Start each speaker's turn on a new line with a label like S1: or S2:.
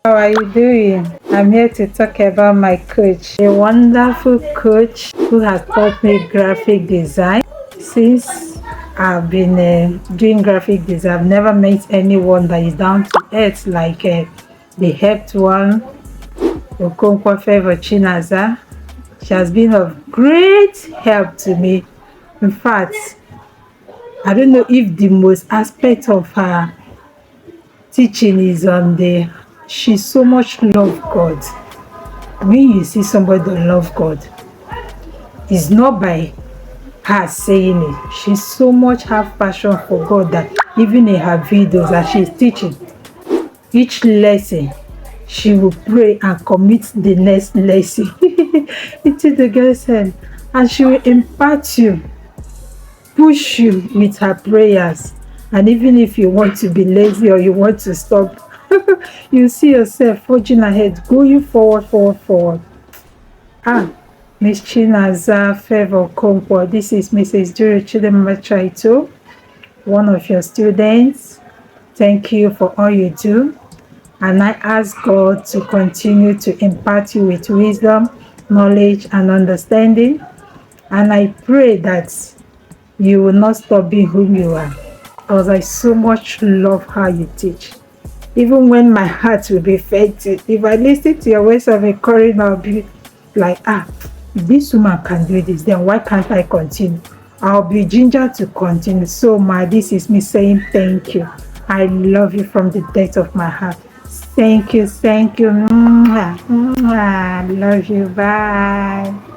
S1: How are you doing? I'm here to talk about my coach, a wonderful coach who has taught me graphic design. Since I've been doing graphic design, I've never met anyone that is down to earth like the helped one, Okonkwo Favor Chinaza. She has been of great help to me. In fact, I don't know if the most aspect of her teaching is on the she so much love God. When you see somebody that love God, it's not by her saying it. She so much have passion for God that even in her videos that she's teaching, each lesson she will pray and commit the next lesson into the girl's hand, and she will impart you, push you with her prayers. And even if you want to be lazy or you want to stop, you see yourself forging ahead, going forward. Miss Chinaza Favor Okonkwo, this is Mrs. Duru Chidemma Chaito, one of your students. Thank you for all you do, and I ask God to continue to impart you with wisdom, knowledge, and understanding. And I pray that you will not stop being whom you are, because I so much love how you teach. Even when my heart will be affected, if I listen to your words of encouragement, I'll be like, if this woman can do this, then why can't I continue? I'll be ginger to continue. So this is me saying thank you. I love you from the depth of my heart. Thank you. Mwah, mwah. Love you. Bye.